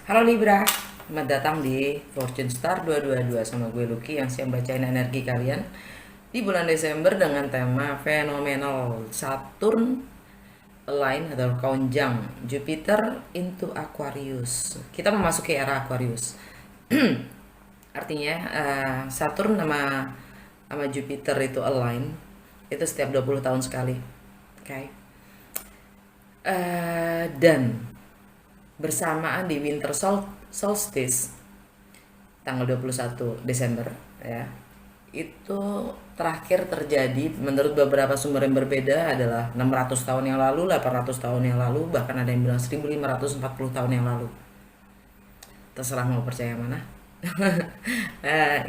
Halo Libra, selamat datang di Fortune Star 222 sama gue Lucky yang siap bacain energi kalian di bulan Desember dengan tema fenomenal Saturn align atau konjang Jupiter into Aquarius. Kita memasuki era Aquarius. Artinya Saturn sama Jupiter itu align itu setiap 20 tahun sekali. Oke. Okay? Dan bersamaan di solstice tanggal 21 Desember ya. Itu terakhir terjadi menurut beberapa sumber yang berbeda adalah 600 tahun yang lalu, 800 tahun yang lalu, bahkan ada yang bilang 1540 tahun yang lalu. Terserah mau percaya mana.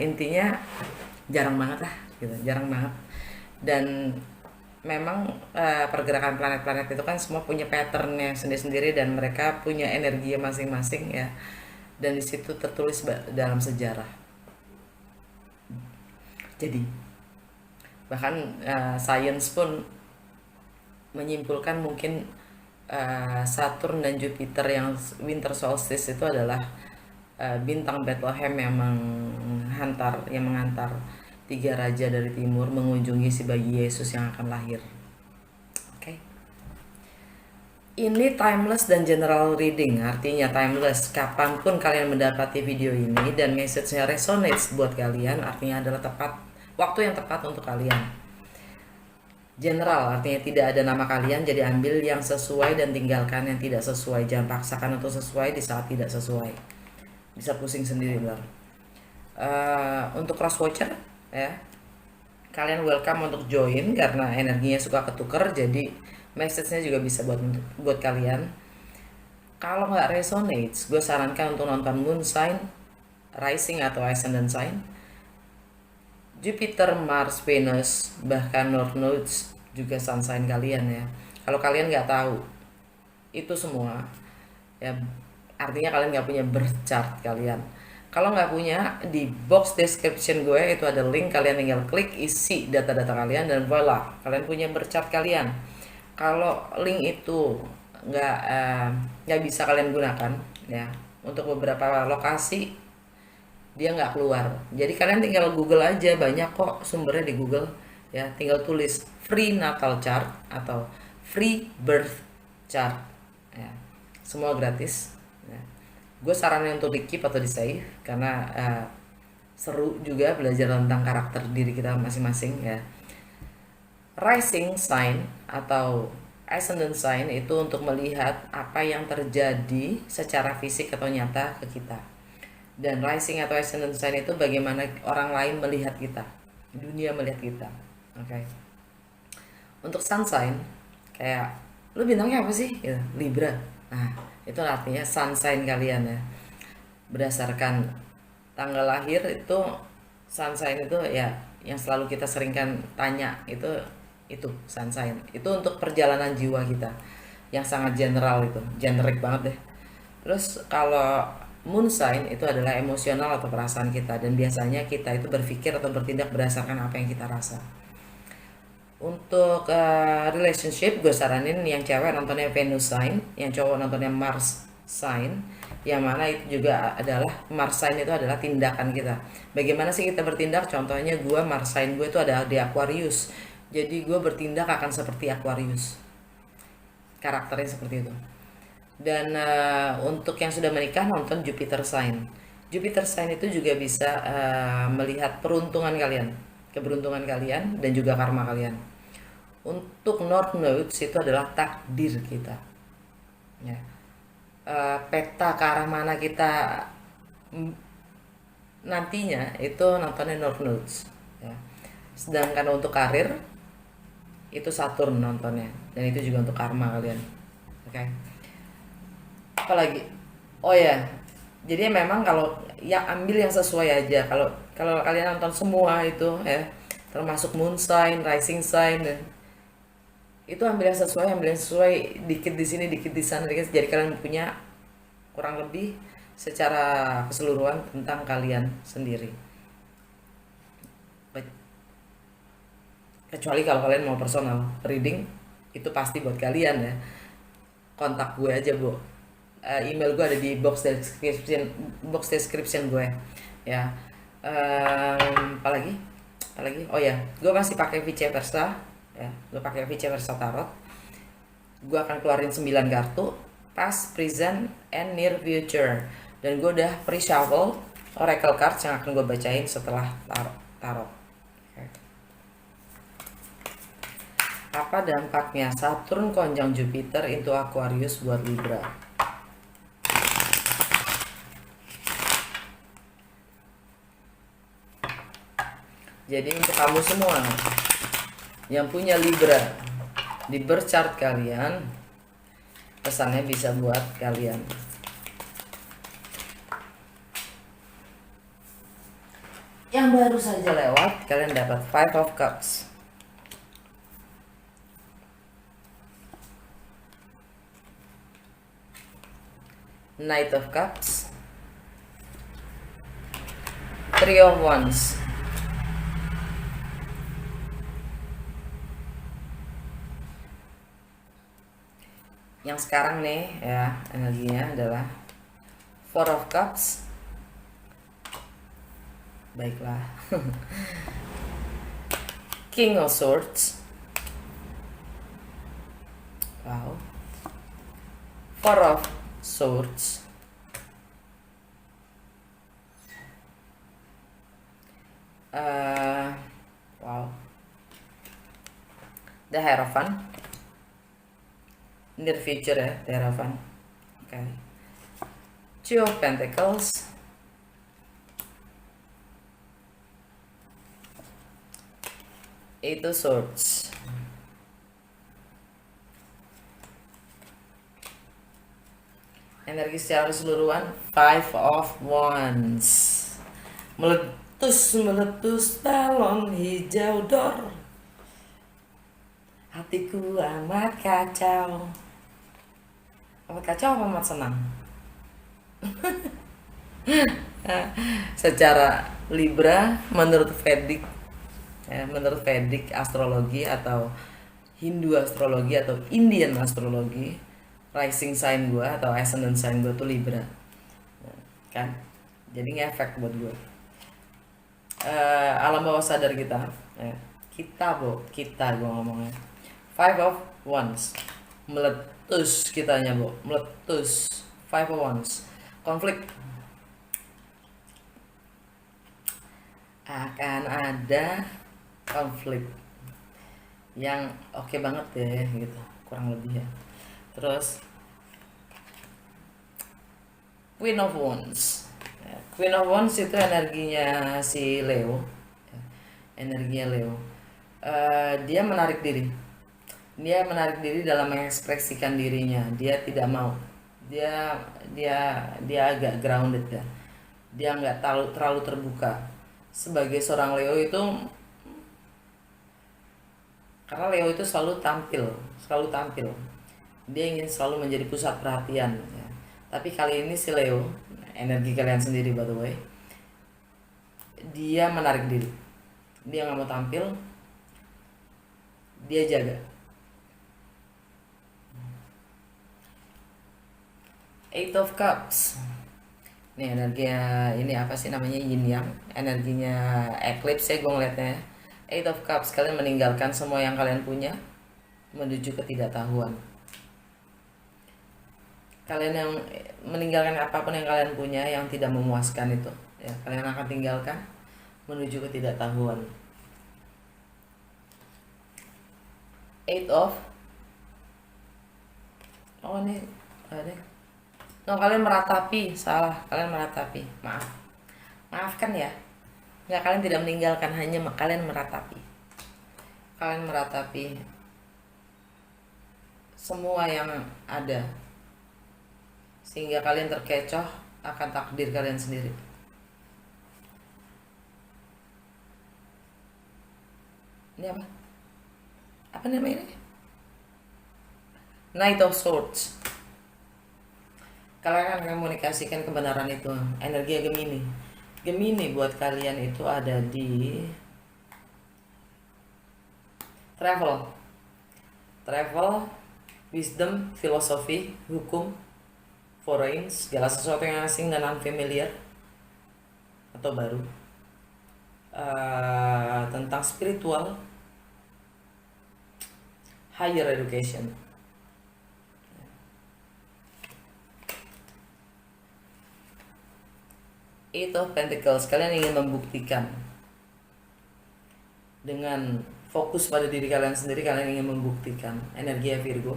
Intinya jarang banget lah gitu, jarang banget. Dan memang pergerakan planet-planet itu kan semua punya patternnya sendiri-sendiri dan mereka punya energi masing-masing ya, dan di situ tertulis dalam sejarah. Jadi bahkan sains pun menyimpulkan mungkin Saturn dan Jupiter yang winter solstice itu adalah bintang Bethlehem yang mengantar tiga raja dari timur mengunjungi si bayi Yesus yang akan lahir. Oke. Okay. Ini timeless dan general reading, artinya timeless. Kapanpun kalian mendapati video ini dan message-nya resonates buat kalian, artinya adalah waktu yang tepat untuk kalian. General, artinya tidak ada nama kalian, jadi ambil yang sesuai dan tinggalkan yang tidak sesuai. Jangan paksakan untuk sesuai di saat tidak sesuai. Bisa pusing sendiri, benar. Untuk cross watcher, ya, kalian welcome untuk join karena energinya suka ketuker, jadi message-nya juga bisa buat kalian. Kalau nggak resonates, gue sarankan untuk nonton moon sign, rising atau ascendant sign, Jupiter, Mars, Venus, bahkan North Nodes juga sun sign kalian ya. Kalau kalian nggak tahu itu semua, ya artinya kalian nggak punya birth chart kalian. Kalau nggak punya, di box description gue itu ada link, kalian tinggal klik, isi data-data kalian dan voila, kalian punya birth chart kalian. Kalau link itu nggak bisa kalian gunakan ya, untuk beberapa lokasi dia nggak keluar, jadi kalian tinggal Google aja, banyak kok sumbernya di Google ya, tinggal tulis free natal chart atau free birth chart ya, semua gratis ya. Gue saranin untuk di keep atau di save karena seru juga belajar tentang karakter diri kita masing-masing ya. Rising sign atau ascendant sign itu untuk melihat apa yang terjadi secara fisik atau nyata ke kita. Dan rising atau ascendant sign itu bagaimana orang lain melihat kita, dunia melihat kita. Oke. Okay. Untuk sun sign, kayak lu bintangnya apa sih? Ya, Libra. Nah, itu artinya sun sign kalian ya. Berdasarkan tanggal lahir itu, sun sign itu ya yang selalu kita seringkan tanya itu sun sign. Itu untuk perjalanan jiwa kita yang sangat general, itu generik banget deh. Terus kalau moon sign itu adalah emosional atau perasaan kita, dan biasanya kita itu berpikir atau bertindak berdasarkan apa yang kita rasa. Untuk relationship, gue saranin yang cewek nontonnya Venus sign, yang cowok nontonnya Mars sign, yang mana itu juga adalah Mars sign itu adalah tindakan kita. Bagaimana sih kita bertindak? Contohnya gue, Mars sign gue itu ada di Aquarius, jadi gue bertindak akan seperti Aquarius, karakternya seperti itu. Dan untuk yang sudah menikah nonton Jupiter sign. Jupiter sign itu juga bisa melihat peruntungan kalian, keberuntungan kalian dan juga karma kalian. Untuk North Nodes itu adalah takdir kita. Ya. Peta ke arah mana kita nantinya itu nontonnya North Nodes. Ya. Sedangkan untuk karir itu Saturn nontonnya, dan itu juga untuk karma kalian. Oke. Okay. Apalagi, oh ya, jadi memang kalau ya ambil yang sesuai aja. Kalau kalian nonton semua itu ya, termasuk moon sign, rising sign, dan itu ambil yang sesuai, dikit di sini dikit di sana dikit, jadi kalian punya kurang lebih secara keseluruhan tentang kalian sendiri. Kecuali kalau kalian mau personal reading, itu pasti buat kalian ya, kontak gue aja bu, email gue ada di box description gue ya. Apalagi oh ya, gue masih pakai vice versa ya, gue pakai vice versa tarot. Gue akan keluarin 9 kartu past, present, and near future, dan gue udah pre-shuffle oracle cards yang akan gue bacain setelah tarot. Okay. Apa dampaknya Saturn konjung Jupiter into Aquarius buat Libra? Jadi untuk kamu semua yang punya Libra di birth chart kalian, pesannya bisa buat kalian. Yang baru saja lewat, kalian dapat Five of Cups. Knight of Cups. Three of Wands. Yang sekarang nih ya, energinya adalah Four of Cups. Baiklah. King of Swords. Wow. Four of Swords. Wow. The Hierophant. Near future ya, The Hierophant. Oke. Okay. Two of Pentacles. Eight of Swords. Energi secara keseluruhan Five of Wands. Meletus balon hijau dor, hatiku amat kacau. Amat kacau apa amat senang? Secara Libra menurut Vedic ya, menurut Vedic astrologi atau Hindu astrologi atau Indian astrologi, rising sign gue atau ascendant sign gue tuh Libra kan, jadi ngefek buat gue. Alam bawah sadar kita ya. Kita gue ngomongnya Five of Wands, meletus kitanya meletus. Five of Wands, konflik. Akan ada konflik yang oke banget deh gitu, kurang lebih ya. Terus Queen of Wands. Queen of Wands itu energinya si Leo. Energinya Leo. Dia menarik diri. Dia menarik diri dalam mengekspresikan dirinya. Dia tidak mau. Dia agak grounded ya. Dia nggak terlalu terbuka. Sebagai seorang Leo itu, karena Leo itu selalu tampil. Dia ingin selalu menjadi pusat perhatian ya. Tapi kali ini si Leo, energi kalian sendiri by the way, dia menarik diri. Dia nggak mau tampil. Dia jaga. Eight of Cups. Ini energinya, ini apa sih namanya, yin yang, energinya eclipse ya gue ngeliatnya. Eight of Cups, kalian meninggalkan semua yang kalian punya menuju ketidaktahuan. Kalian yang meninggalkan apapun yang kalian punya yang tidak memuaskan itu ya, kalian akan tinggalkan menuju ketidaktahuan. Eight of ini ada. Kalian meratapi, salah, kalian meratapi. Maafkan ya. Nggak, kalian tidak meninggalkan, hanya kalian meratapi. Kalian meratapi semua yang ada, sehingga kalian terkecoh akan takdir kalian sendiri. Ini apa? Apa namanya ini? Knight of Swords. Kalian akan komunikasikan kebenaran itu. Energi Gemini. Gemini buat kalian itu ada di travel, wisdom, filosofi, hukum, foreign, segala sesuatu yang asing dan unfamiliar atau baru. Tentang spiritual, higher education. Itu Pentacles, kalian ingin membuktikan dengan fokus pada diri kalian sendiri, kalian ingin membuktikan. Energi Virgo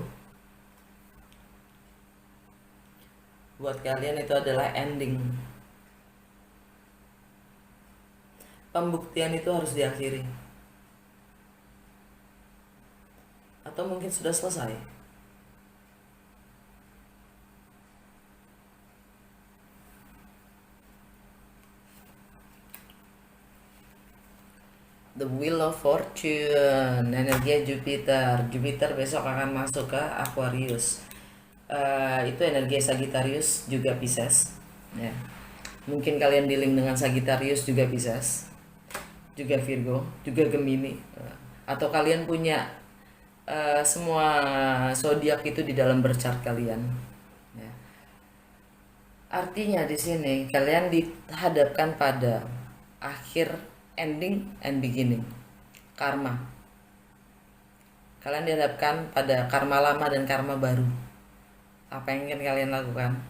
buat kalian itu adalah ending. Pembuktian itu harus diakhiri, atau mungkin sudah selesai. The Wheel of Fortune, energi Jupiter. Jupiter besok akan masuk ke Aquarius. Itu energi Sagittarius juga Pisces. Ya. Mungkin kalian dealing dengan Sagittarius juga Pisces, juga Virgo, juga Gemini. Atau kalian punya semua zodiak itu di dalam berchart kalian. Ya. Artinya di sini kalian dihadapkan pada akhir, ending and beginning, karma. Kalian dihadapkan pada karma lama dan karma baru. Apa yang ingin kalian lakukan?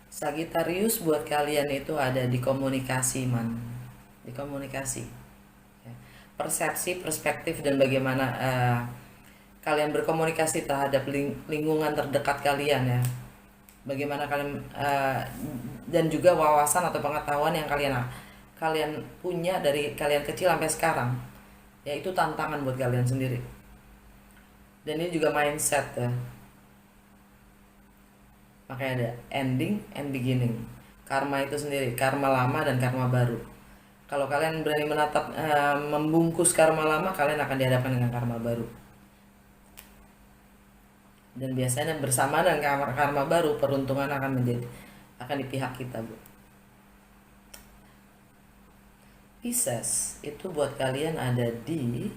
Sagittarius buat kalian itu ada di komunikasi, di komunikasi, persepsi, perspektif, dan bagaimana kalian berkomunikasi terhadap lingkungan terdekat kalian, ya. Bagaimana kalian dan juga wawasan atau pengetahuan yang kalian punya dari kalian kecil sampai sekarang, ya, itu tantangan buat kalian sendiri. Dan ini juga mindset, ya. Makanya ada ending and beginning. Karma itu sendiri, karma lama dan karma baru. Kalau kalian berani menatap, membungkus karma lama, kalian akan dihadapkan dengan karma baru. Dan biasanya bersamaan dengan karma baru, peruntungan akan di pihak kita, Bu. Pisces itu buat kalian ada di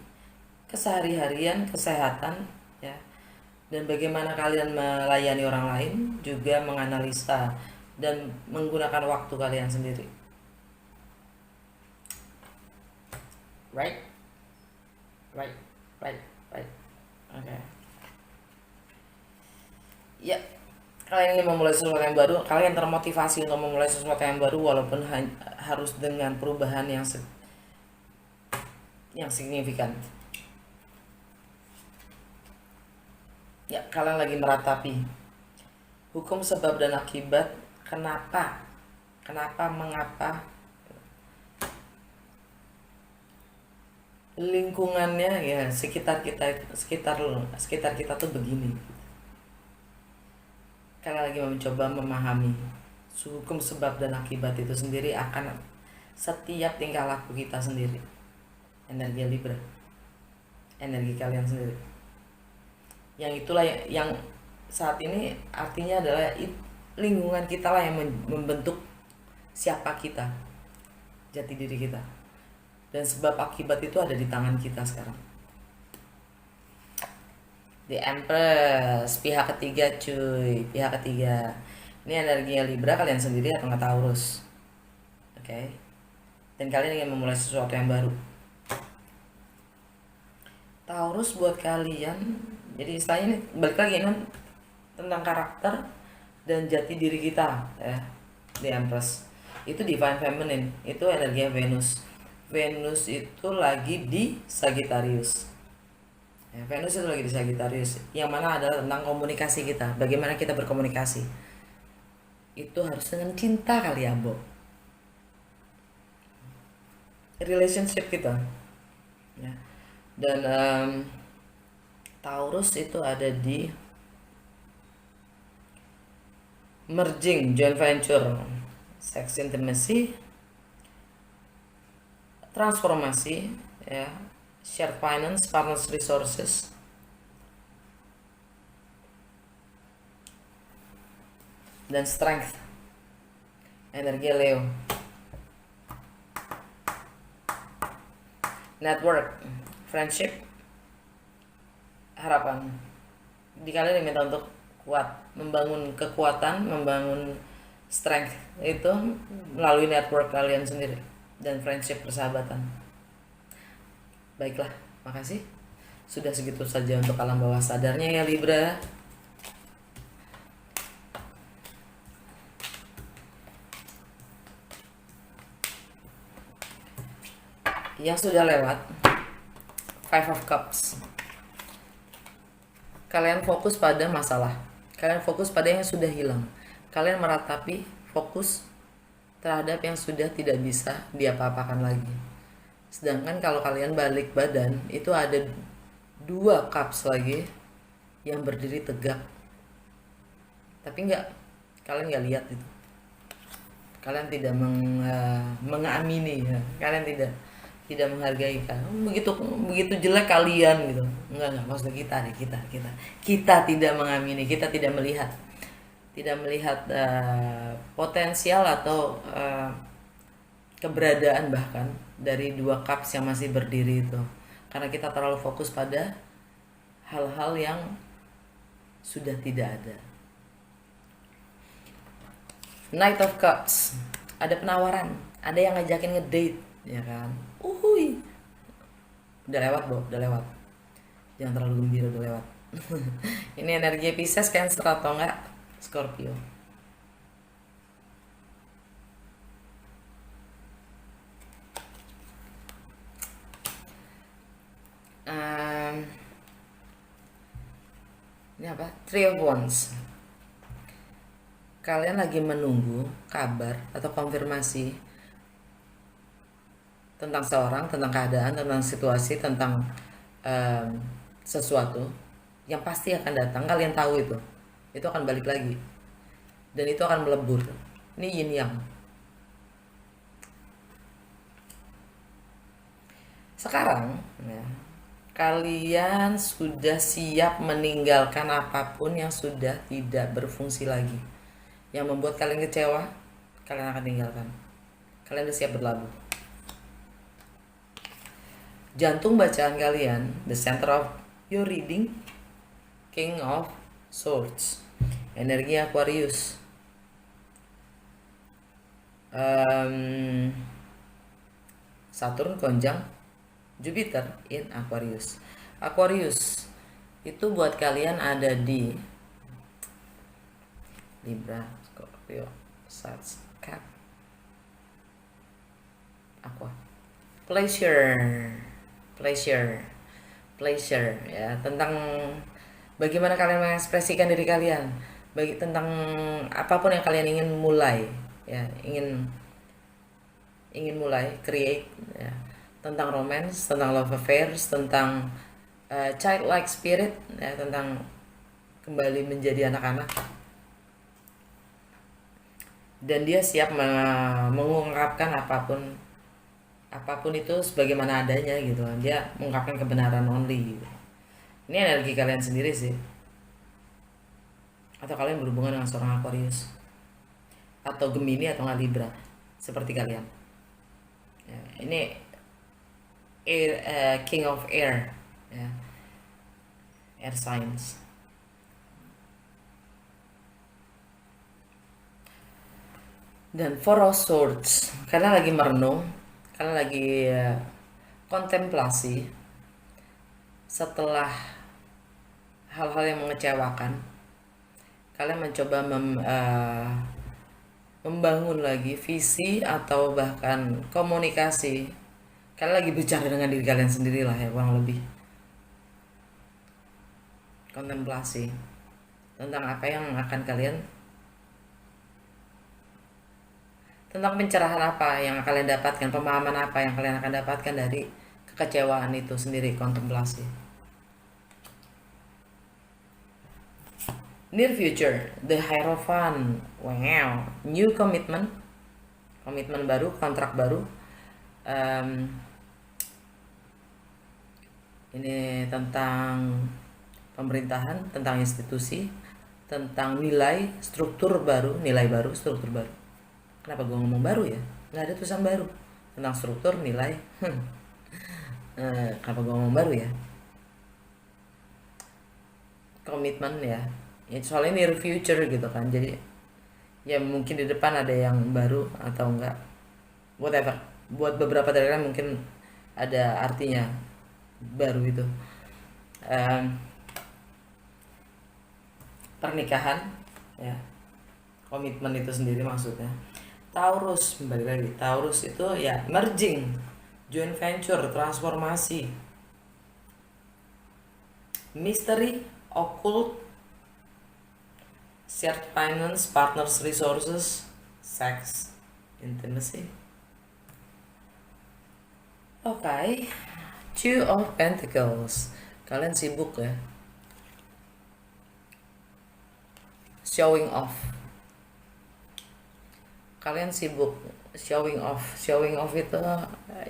kesehari-harian, kesehatan, ya, dan bagaimana kalian melayani orang lain, juga menganalisa dan menggunakan waktu kalian sendiri. Right? Right. Okay. Ya, kalian ingin memulai sesuatu yang baru, kalian termotivasi untuk memulai sesuatu yang baru, walaupun harus dengan perubahan yang signifikan. Ya, kalian lagi meratapi hukum sebab dan akibat. Kenapa, mengapa lingkungannya, ya, sekitar kita tuh begini. Kalian lagi mencoba memahami hukum sebab dan akibat itu sendiri akan setiap tingkah laku kita sendiri. Energi Libra, energi kalian sendiri, yang itulah yang saat ini artinya adalah lingkungan kita lah yang membentuk siapa kita, jati diri kita, dan sebab akibat itu ada di tangan kita sekarang. The Empress, pihak ketiga, cuy, pihak ketiga. Ini energinya Libra, kalian sendiri atau nggak Taurus, oke? Dan kalian ingin memulai sesuatu yang baru. Taurus buat kalian, jadi istilahnya ini balik lagi kan tentang karakter dan jati diri kita, ya. The Empress itu Divine Feminine, itu energinya Venus. Venus itu lagi di Sagittarius. Ya, Venus itu lagi di Sagittarius, yang mana adalah tentang komunikasi kita, bagaimana kita berkomunikasi. Itu harus dengan cinta kali ya, Bo. Relationship kita, ya. Dan Taurus itu ada di merging, joint venture, sex intimacy, transformasi, ya, shared finance, partners resources, dan strength, energi Leo. Network, friendship, harapan. Di kalian diminta untuk kuat, membangun kekuatan, membangun strength itu melalui network kalian sendiri dan friendship, persahabatan. Baiklah, makasih. Sudah segitu saja untuk alam bawah sadarnya ya Libra. Yang sudah lewat, Five of Cups. Kalian fokus pada masalah. Kalian fokus pada yang sudah hilang. Kalian meratapi, fokus terhadap yang sudah tidak bisa diapa-apakan lagi. Sedangkan kalau kalian balik badan, itu ada 2 cups lagi yang berdiri tegak. Tapi kalian nggak lihat itu. Kalian tidak mengamini ya. Kalian tidak menghargai kan, begitu jelek kalian gitu. Enggak, maksud kita tidak mengamini, kita tidak melihat potensial atau keberadaan bahkan dari 2 cups yang masih berdiri itu, karena kita terlalu fokus pada hal-hal yang sudah tidak ada. Knight of Cups, ada penawaran, ada yang ngajakin ngedate, ya kan? Udah lewat, udah lewat. Jangan terlalu gembira, udah lewat. Ini energi Pisces, Cancer atau enggak Scorpio. Ini apa? Three of Wands. Kalian lagi menunggu kabar atau konfirmasi tentang seorang, tentang keadaan, tentang situasi, tentang sesuatu yang pasti akan datang. Kalian tahu itu akan balik lagi dan itu akan melebur. Ini yin yang. Sekarang ya, kalian sudah siap meninggalkan apapun yang sudah tidak berfungsi lagi, yang membuat kalian kecewa. Kalian akan tinggalkan. Kalian sudah siap berlabuh. Jantung bacaan kalian, the center of your reading, King of Swords, energi Aquarius. Saturn konjang Jupiter in Aquarius. Aquarius itu buat kalian ada di Libra, Scorpio, Sag, Cap, Aqua. Pleasure ya, tentang bagaimana kalian mengekspresikan diri kalian, tentang apapun yang kalian ingin mulai ya, ingin mulai create ya, tentang romance, tentang love affairs, tentang childlike spirit ya, tentang kembali menjadi anak-anak. Dan dia siap mengungkapkan apapun itu sebagaimana adanya gitu. Dia mengungkapkan kebenaran only gitu. Ini energi kalian sendiri sih, atau kalian berhubungan dengan seorang Aquarius atau Gemini atau Libra seperti kalian ya. Ini air, King of Air ya, air signs. Dan Four of Swords, karena lagi merenung, karena lagi kontemplasi setelah hal-hal yang mengecewakan. Kalian mencoba membangun lagi visi atau bahkan komunikasi. Kalian lagi bicara dengan diri kalian sendiri lah ya, kurang lebih. Kontemplasi tentang apa yang akan kalian, tentang pencerahan apa yang kalian dapatkan, pemahaman apa yang kalian akan dapatkan dari kekecewaan itu sendiri. Kontemplasi. Near future, the Hierophant. Wow, new commitment baru, kontrak baru. Ini tentang pemerintahan, tentang institusi, tentang nilai, struktur baru, struktur baru. Kenapa gue ngomong baru ya? Nggak ada tulisan baru tentang struktur, nilai. Kenapa gue ngomong baru ya? Komitmen ya, ya soalnya near future gitu kan, jadi ya mungkin di depan ada yang baru atau enggak, whatever. Buat beberapa dari kalian mungkin ada artinya baru itu. Em, Pernikahan ya, komitmen itu sendiri maksudnya. Taurus, kembali lagi, Taurus itu ya merging, joint venture, transformasi, mystery, occult, shared finance, partners resources, sex, intimacy. Oke, Two of Pentacles. Kalian sibuk ya, showing off. Kalian sibuk showing off. Showing off itu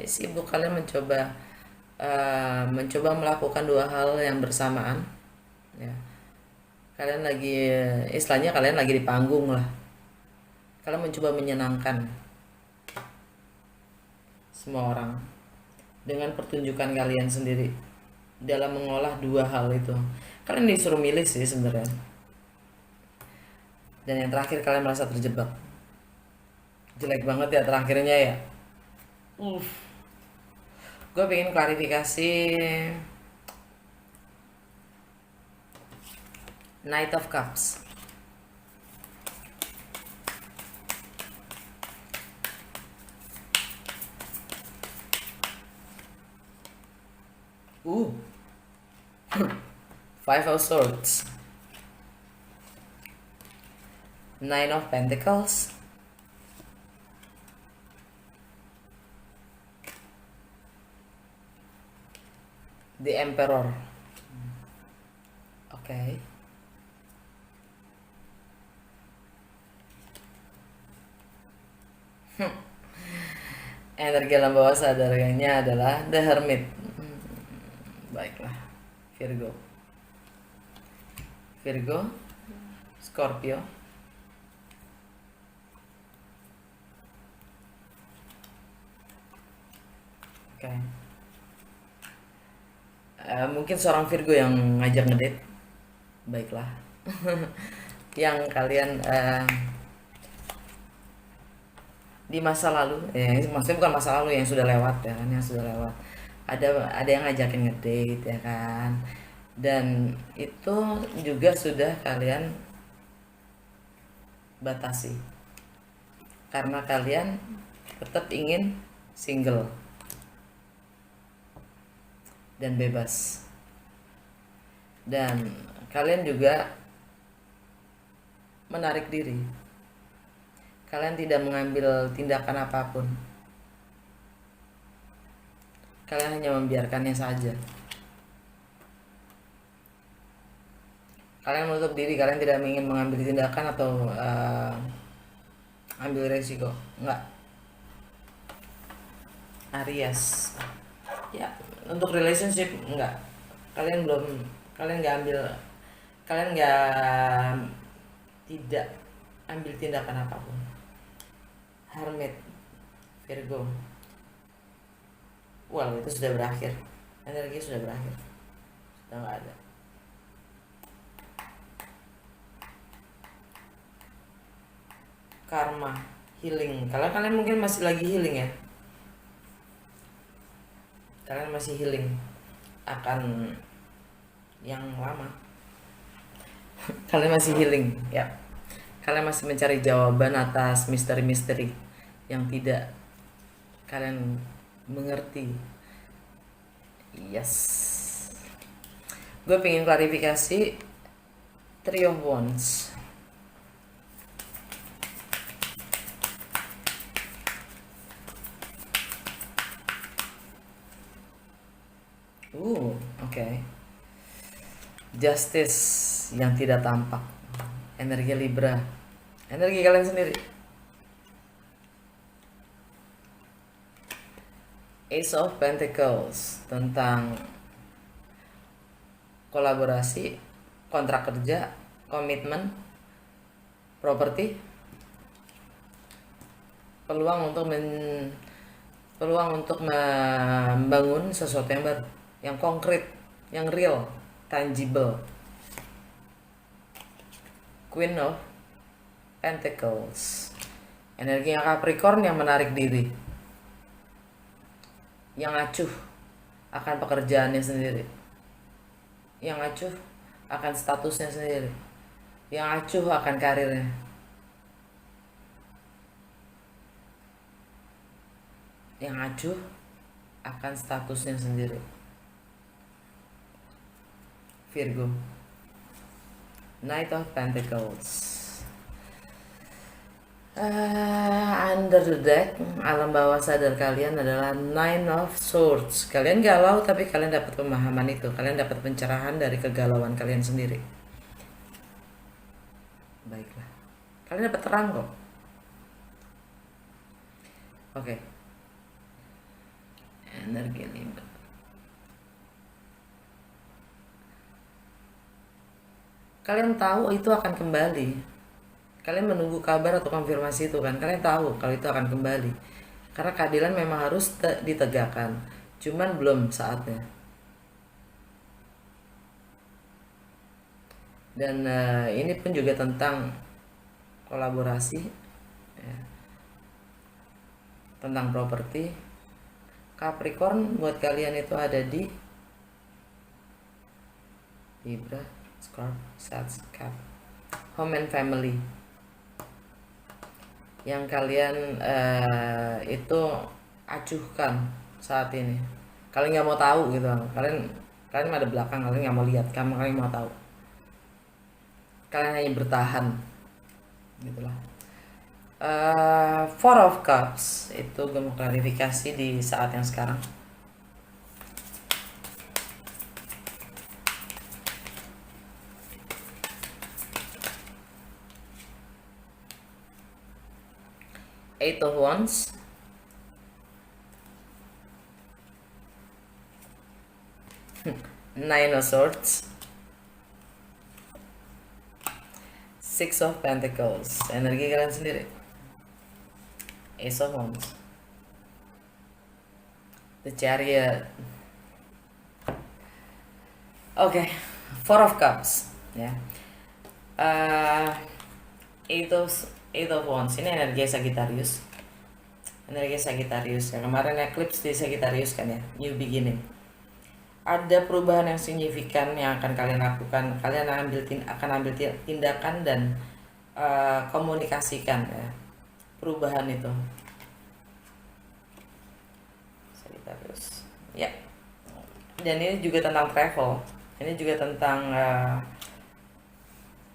sibuk kalian mencoba melakukan dua hal yang bersamaan. Ya, kalian lagi, istilahnya kalian lagi di panggung lah. Kalian mencoba menyenangkan semua orang dengan pertunjukan kalian sendiri dalam mengolah dua hal itu. Kalian disuruh milih sih sebenarnya. Dan yang terakhir kalian merasa terjebak. Jelek banget ya terakhirnya ya. Gue pengen klarifikasi Knight of Cups. Uh, Five of Swords, Nine of Pentacles, The Emperor. Oke. Energi alam bawah sadarnya adalah The Hermit. Baiklah, Virgo, Scorpio, oke. Mungkin seorang Virgo yang ngajak ngedate, baiklah. Yang kalian di masa lalu, ya maksudnya bukan masa lalu, yang sudah lewat ya kan, yang sudah lewat. Ada yang ngajakin ngedate ya kan, dan itu juga sudah kalian batasi karena kalian tetap ingin single dan bebas, dan kalian juga menarik diri. Kalian tidak mengambil tindakan apapun, kalian hanya membiarkannya saja. Kalian menutup diri, kalian tidak ingin mengambil tindakan atau ambil resiko, enggak. Aries ya, untuk relationship enggak, kalian belum, kalian nggak ambil, kalian nggak, tidak ambil tindakan apapun. Hermit, Virgo, well itu sudah berakhir, energi sudah berakhir, sudah nggak ada. Karma, healing, kalian mungkin masih lagi healing ya, kalian masih healing akan yang lama. Kalian masih healing ya, kalian masih mencari jawaban atas misteri-misteri yang tidak kalian mengerti. Yes, gue pengen klarifikasi Three of Wands. Oke. Justice yang tidak tampak, energi Libra, energi kalian sendiri. Ace of Pentacles, tentang kolaborasi, kontrak kerja, komitmen, properti, peluang untuk membangun sesuatu yang baru, yang konkret, yang real, tangible. Queen of Pentacles. Energinya Capricorn yang menarik diri, yang acuh akan pekerjaannya sendiri, yang acuh akan statusnya sendiri, yang acuh akan karirnya, yang acuh akan statusnya sendiri. Virgo, Knight of Pentacles. Under the deck, alam bawah sadar kalian adalah Nine of Swords. Kalian galau tapi kalian dapat pemahaman itu. Kalian dapat pencerahan dari kegalauan kalian sendiri. Baiklah, kalian dapat terang kok. Oke. Energi 5. Kalian tahu itu akan kembali. Kalian menunggu kabar atau konfirmasi itu kan. Kalian tahu kalau itu akan kembali. Karena keadilan memang harus ditegakkan. Cuman belum saatnya. Dan ini pun juga tentang kolaborasi, ya, tentang properti. Capricorn buat kalian itu ada di Libra, Scorpio, Sag, Cap, Home and Family. Yang kalian itu acuhkan saat ini. Kalian nggak mau tahu gitu. Kalian ada belakang, kalian nggak mau lihat, kalian mau tahu. Kalian hanya bertahan, gitulah. Four of Cups itu gue mau klarifikasi di saat yang sekarang. Eight of Wands, Nine of Swords, Six of Pentacles. Energi kalian sendiri. Ace of Wands, The Chariot. Oke, Four of Cups, ya. Eight of Wands ini energi Sagittarius. Energi Sagittarius yang kemarin eclipse di Sagittarius kan ya, new beginning. Ada perubahan yang signifikan yang akan kalian lakukan. Kalian akan ambil tindakan dan komunikasikan ya, perubahan itu. Sagittarius, ya. Dan ini juga tentang travel. Ini juga tentang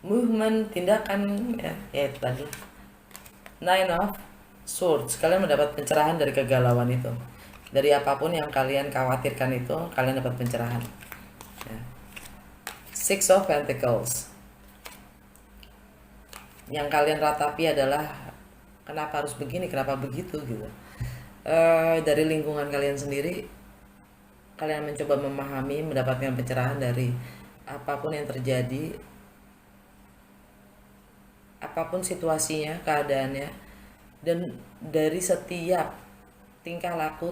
movement, tindakan, ya itu tadi. Nine of Swords, kalian mendapat pencerahan dari kegalauan itu. Dari apapun yang kalian khawatirkan itu, kalian dapat pencerahan. Ya. Six of Pentacles, yang kalian ratapi adalah kenapa harus begini, kenapa begitu gitu. Dari lingkungan kalian sendiri, kalian mencoba memahami, mendapatkan pencerahan dari apapun yang terjadi, apapun situasinya, keadaannya, dan dari setiap tingkah laku,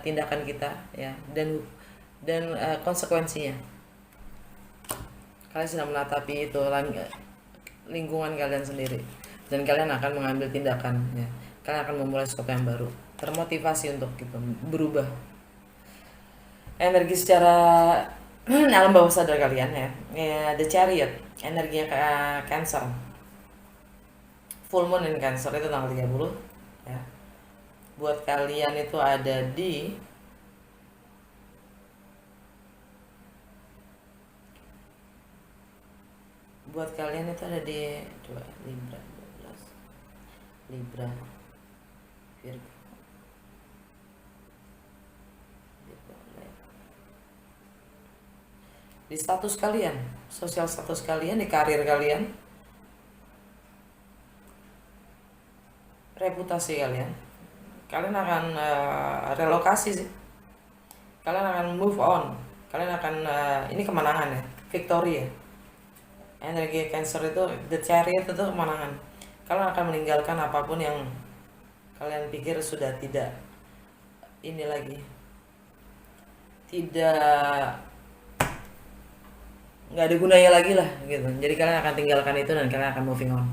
tindakan kita ya, dan konsekuensinya. Kalian sedang menatapi itu lingkungan kalian sendiri, dan kalian akan mengambil tindakan ya. Kalian akan memulai sesuatu yang baru, termotivasi untuk gitu berubah. Energi secara alam bawah sadar kalian ya, The Chariot, energi Cancer, full moon in Cancer itu tanggal 30 ya. Buat kalian itu ada di coba Libra 12, Libra, Virgo, di status kalian, sosial status kalian, di karir kalian, reputasi kalian. Kalian akan relokasi sih. Kalian akan move on. Kalian akan ini kemenangan ya, victory ya. Energi Cancer itu The Chariot itu kemenangan. Kalian akan meninggalkan apapun yang kalian pikir sudah tidak ini lagi, tidak nggak ada gunanya lagi lah gitu. Jadi kalian akan tinggalkan itu dan kalian akan moving on,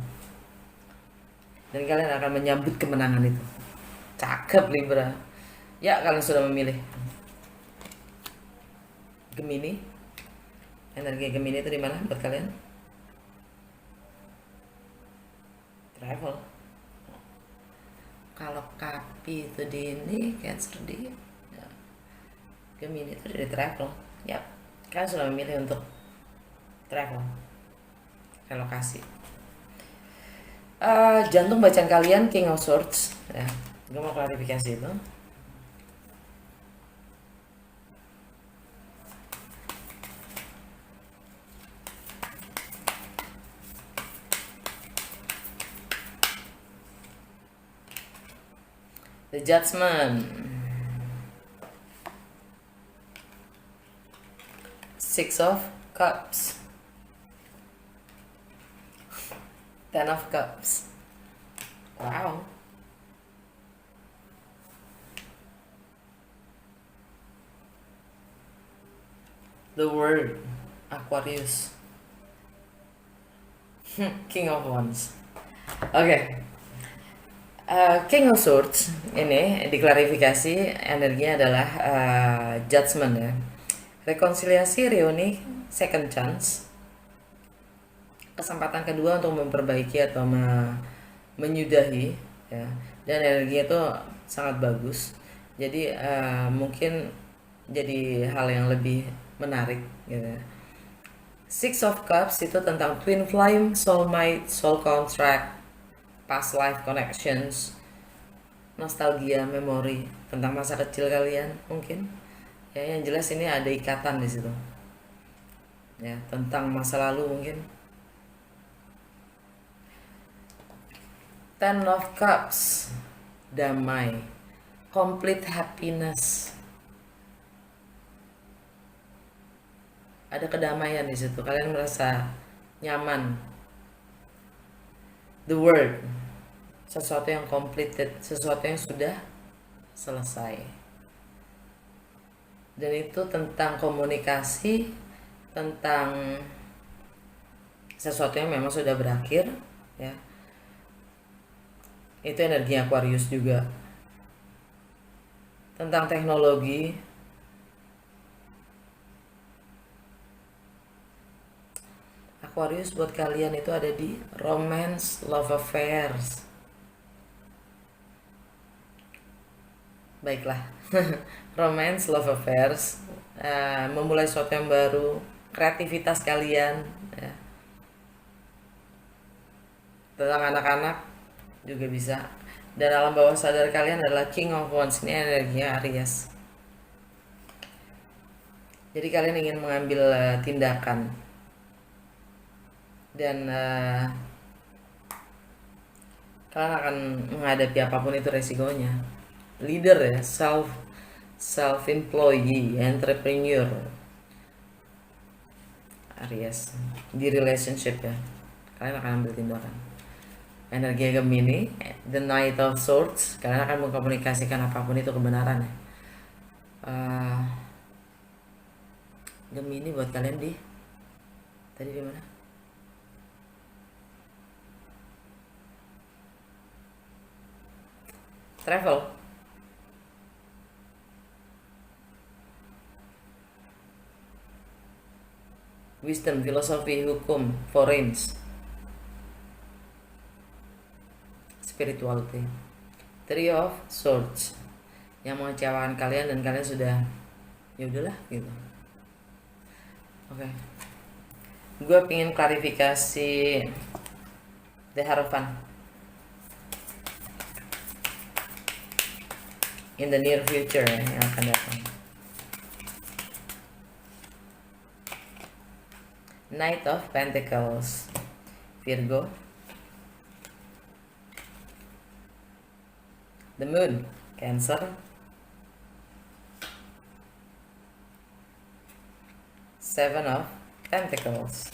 dan kalian akan menyambut kemenangan itu. Cakep Libra. Ya, kalian sudah memilih Gemini. Energi Gemini itu di mana buat kalian? Travel. Kalau Kapi itu di ini, Cancer di ya, Gemini itu dari travel. Ya, kalian sudah memilih untuk travel, relokasi. Jantung bacaan kalian King of Swords ya. Gue mau klarifikasi itu. The Judgment, Six of Cups, Ten of Cups. Wow. The World, Aquarius. King of Wands. Oke. King of Swords ini diklarifikasi energinya adalah judgment ya. Rekonsiliasi, reuni, second chance. Kesempatan kedua untuk memperbaiki atau menyudahi ya. Dan energinya itu sangat bagus. Jadi mungkin jadi hal yang lebih menarik gitu ya. Six of Cups itu tentang twin flame, soulmate, soul contract, past life connections, nostalgia, memori tentang masa kecil kalian mungkin. Ya, yang jelas ini ada ikatan di situ. Ya, tentang masa lalu mungkin. Ten of Cups, damai, complete happiness. Ada kedamaian di situ. Kalian merasa nyaman. The World, sesuatu yang completed, sesuatu yang sudah selesai. Dan itu tentang komunikasi, tentang sesuatu yang memang sudah berakhir ya. Itu energi Aquarius juga. Tentang teknologi, Aquarius buat kalian itu ada di romance, love affairs. Baiklah. Romance, love affairs, memulai sesuatu yang baru, kreativitas kalian ya. Tentang anak-anak juga bisa. Dan alam bawah sadar kalian adalah King of Wands, ini energinya Aries. Jadi kalian ingin mengambil tindakan dan kalian akan menghadapi apapun itu resikonya. Leader ya, self employee, entrepreneur, Aries di relationship ya. Kalian akan ambil tindakan. Energi Gemini, the Knight of Swords, kalian akan mengkomunikasikan apapun itu kebenaran ya. Gemini buat kalian di tadi di mana? Travel. Wisdom, filosofi, hukum, foreign, spirituality. Three of Swords, yang mengecewakan kalian dan kalian sudah ya udahlah gitu. Oke. Gue pengen klarifikasi The Hierophant in the near future yang akan datang. Knight of Pentacles, Virgo. The Moon, Cancer. Seven of Pentacles,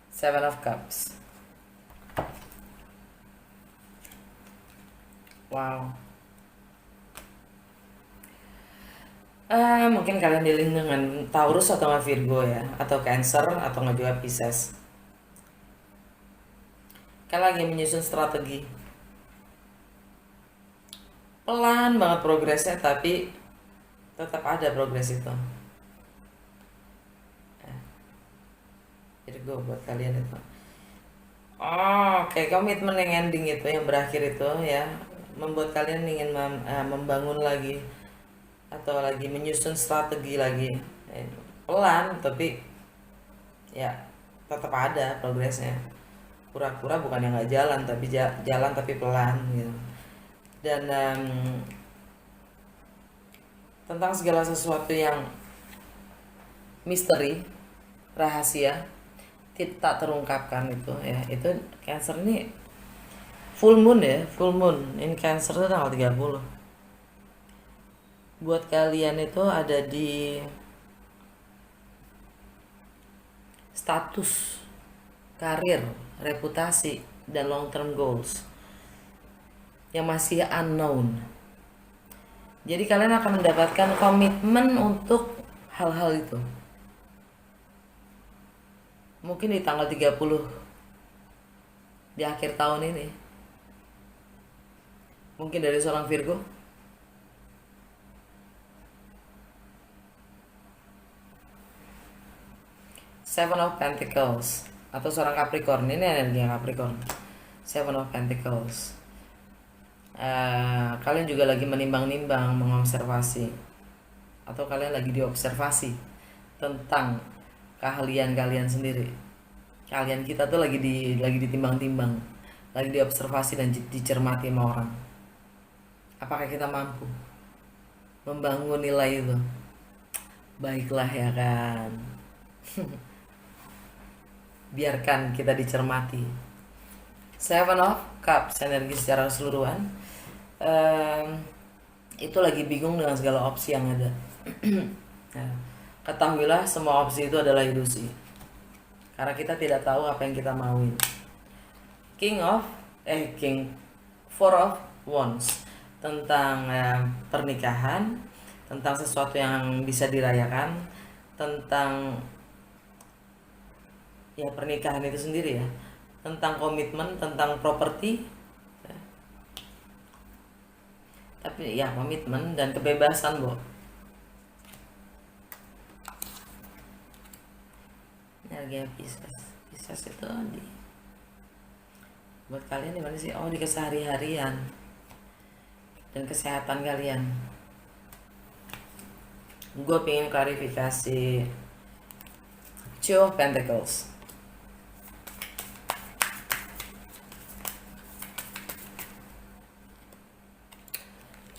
Seven of Cups. Wow. Mungkin kalian dealing dengan Taurus atau nggak Virgo ya, atau Cancer atau nggak juga Pisces. Kalian lagi menyusun strategi, pelan banget progresnya, tapi tetap ada progres itu. Virgo buat kalian itu. Oh, oke, komitmen yang ending itu, yang berakhir itu ya, membuat kalian ingin membangun lagi atau lagi menyusun strategi lagi. Eh, Pelan, tapi ya tetap ada progresnya. Pura-pura bukan yang nggak jalan, tapi jalan tapi pelan gitu. Dan tentang segala sesuatu yang misteri, rahasia, tidak terungkapkan itu ya, itu Cancer ini full moon ya, full moon ini Cancer itu tanggal 30. Buat kalian itu ada di status, karir, reputasi, dan long term goals yang masih unknown. Jadi kalian akan mendapatkan komitmen untuk hal-hal itu. Mungkin di tanggal 30 di akhir tahun ini. Mungkin dari seorang Virgo. Seven of Pentacles atau seorang Capricorn, ini energinya Capricorn. Seven of Pentacles. Kalian juga lagi menimbang-nimbang, mengobservasi, atau kalian lagi diobservasi tentang keahlian kalian sendiri. Kalian kita tuh lagi ditimbang-timbang, lagi diobservasi dan dicermati sama orang. Apakah kita mampu membangun nilai itu? Baiklah ya kan. Biarkan kita dicermati. Seven of Cups, energi secara keseluruhan. Itu lagi bingung dengan segala opsi yang ada. Nah, ketahuilah semua opsi itu adalah ilusi. Karena kita tidak tahu apa yang kita mauin. King Four of Wands, tentang pernikahan, tentang sesuatu yang bisa dirayakan, tentang ya pernikahan itu sendiri ya, tentang komitmen, tentang properti, tapi ya komitmen dan kebebasan, Bo. Energi Pisces itu buat kalian di mana sih? Oh, di kesehari-harian dan kesehatan kalian. Gue pengen klarifikasi Two of Pentacles.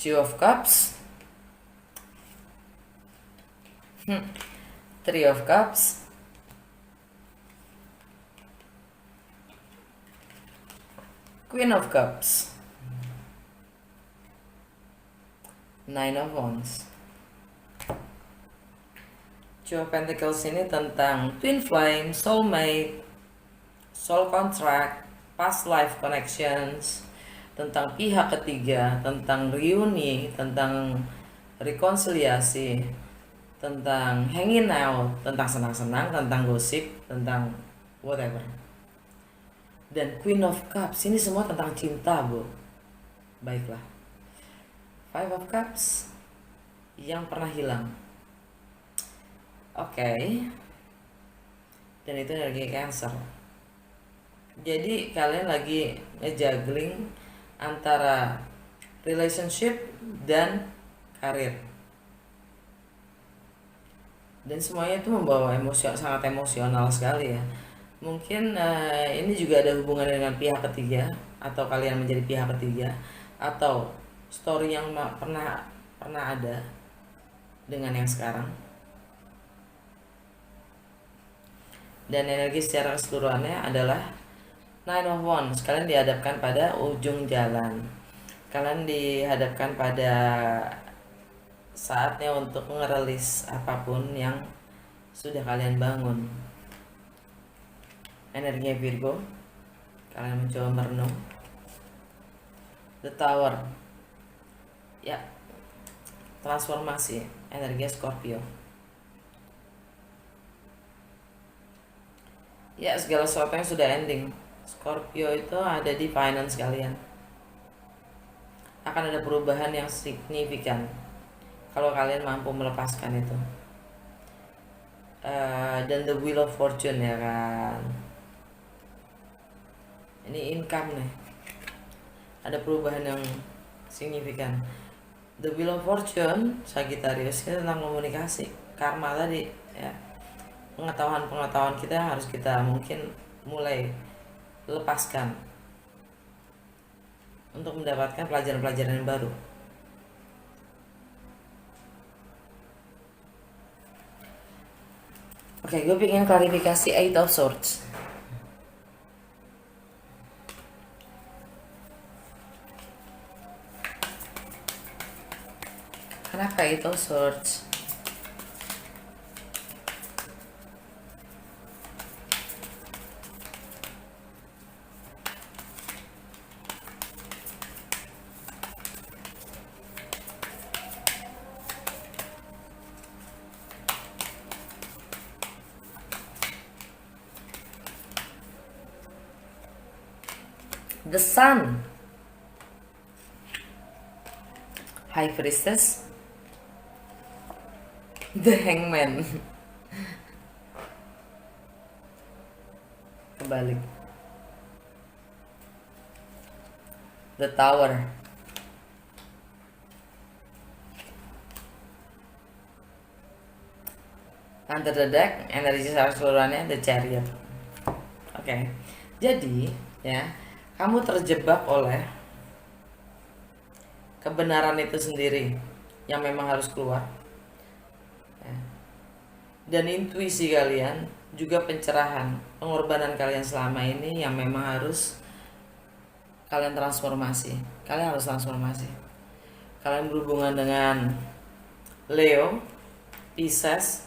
Two of Cups. Three of Cups. Queen of Cups. Nine of Wands. Two of Pentacles ini tentang twin flame, soulmate, soul contract, past life connections, tentang pihak ketiga, tentang reuni, tentang rekonsiliasi, tentang hanging out, tentang senang-senang, tentang gosip, tentang whatever. Dan Queen of Cups ini semua tentang cinta, Bu. Baiklah. Five of Cups yang pernah hilang. Oke. Dan itu energi Cancer. Jadi kalian lagi ngejuggling antara relationship dan karir. Dan semuanya itu membawa sangat emosional sekali ya. Mungkin ini juga ada hubungan dengan pihak ketiga, atau kalian menjadi pihak ketiga, atau story yang pernah ada dengan yang sekarang. Dan energi secara keseluruhannya adalah Nine of Wands. Kalian dihadapkan pada ujung jalan. Kalian dihadapkan pada saatnya untuk ngerilis apapun yang sudah kalian bangun. Energi Virgo, kalian mencoba merenung. The Tower. Ya, transformasi, energi Scorpio. Ya, segala sesuatu yang sudah ending. Scorpio itu ada di finance kalian. Akan ada perubahan yang signifikan kalau kalian mampu melepaskan itu. Dan the wheel of fortune ya kan. Ini income nih. Ada perubahan yang signifikan. The wheel of fortune Sagittarius itu tentang komunikasi, karma tadi ya. Pengetahuan kita yang harus kita mungkin mulai lepaskan untuk mendapatkan pelajaran-pelajaran yang baru. Oke, gue pengen klarifikasi Eight of Swords. Kenapa Eight of Swords? The Sun, High Priestess, The Hangman. Kebalik. The Tower. Under the deck, energi secara keseluruhannya The Chariot. Oke. Jadi, ya, kamu terjebak oleh kebenaran itu sendiri yang memang harus keluar. Ya. Dan intuisi kalian, juga pencerahan, pengorbanan kalian selama ini yang memang harus kalian transformasi. Kalian harus transformasi. Kalian berhubungan dengan Leo, Pisces,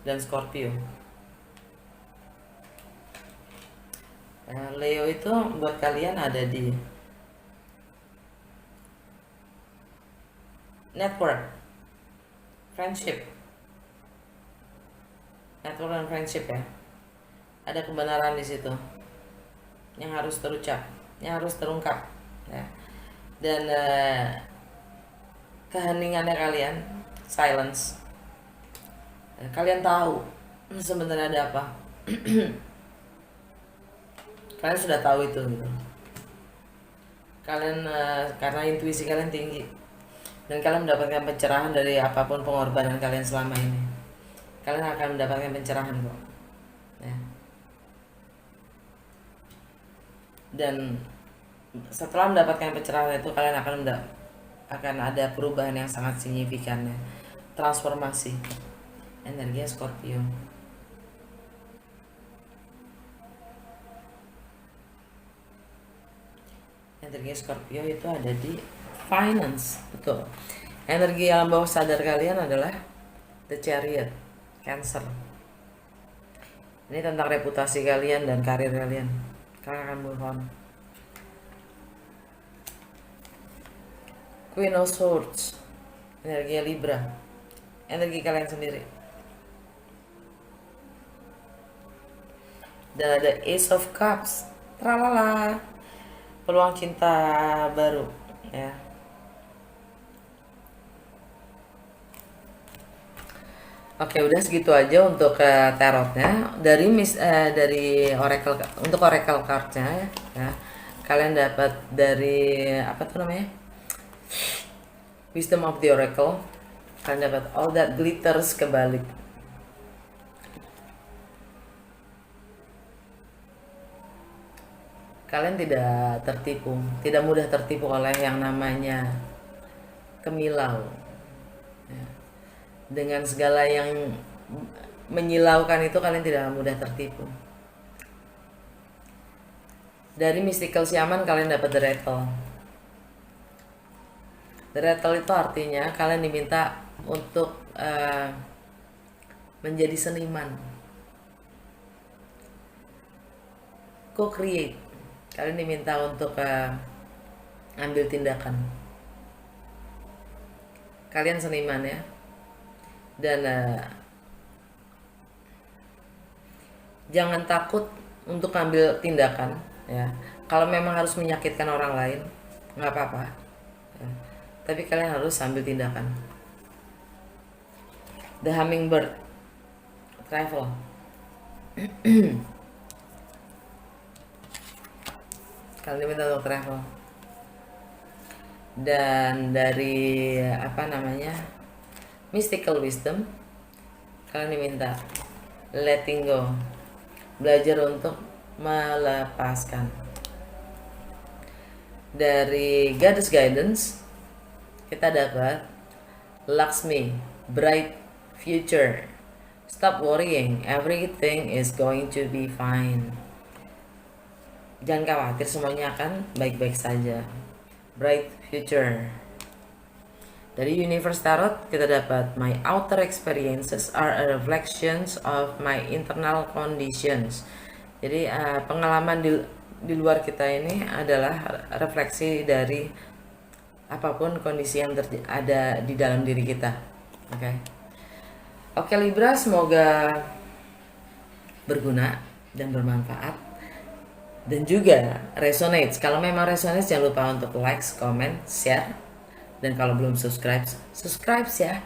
dan Scorpio. Leo itu buat kalian ada di network, friendship, network dan friendship ya. Ada kebenaran di situ yang harus terucap, yang harus terungkap ya. Dan keheningannya kalian, silence. Kalian tahu sebenarnya ada apa. Kalian sudah tahu itu gitu. Kalian karena intuisi kalian tinggi dan kalian mendapatkan pencerahan dari apapun pengorbanan kalian selama ini. Kalian akan mendapatkan pencerahan kok. Ya. Dan setelah mendapatkan pencerahan itu kalian akan ada perubahan yang sangat signifikan ya. Transformasi. Energi Scorpio. Energi Scorpio itu ada di finance, betul. Energi alam bawah sadar kalian adalah The Chariot, Cancer. Ini tentang reputasi kalian dan karir kalian. Kalian akan move on. Queen of Swords, energi Libra, energi kalian sendiri. Dan ada Ace of Cups, tralala, peluang cinta baru ya. Oke, udah segitu aja untuk tarotnya dari oracle, untuk oracle cardnya ya. Kalian dapat dari apa tuh namanya, Wisdom of the Oracle. Kalian dapat all that glitters kebalik. Kalian tidak mudah tertipu oleh yang namanya kemilau ya. Dengan segala yang menyilaukan itu kalian tidak mudah tertipu. Dari Mystical Shaman kalian dapat The Rattle. The Rattle itu artinya kalian diminta untuk menjadi seniman, co-create. Kalian diminta untuk ambil tindakan. kalian seniman ya, dan jangan takut untuk ambil tindakan ya. Kalau memang harus menyakitkan orang lain, nggak apa-apa ya. Tapi kalian harus ambil tindakan. The Hummingbird Travel. Kalian diminta untuk travel. Dan dari apa namanya, Mystical Wisdom, kalian diminta letting go, belajar untuk melepaskan. Dari Goddess Guidance kita dapat Lakshmi, bright future, stop worrying, everything is going to be fine. Jangan khawatir, semuanya akan baik-baik saja. Bright future. Dari Universe Tarot kita dapat my outer experiences are a reflections of my internal conditions. Jadi pengalaman di luar kita ini adalah refleksi dari apapun kondisi yang ada di dalam diri kita. Oke Libra, semoga berguna dan bermanfaat dan juga resonates. Kalau memang resonates, jangan lupa untuk like, comment, share, dan kalau belum subscribe ya.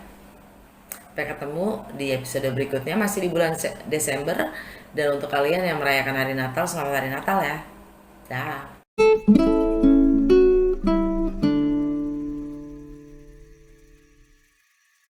Sampai ketemu di episode berikutnya, masih di bulan Desember. Dan untuk kalian yang merayakan hari Natal, selamat hari Natal ya. Dah.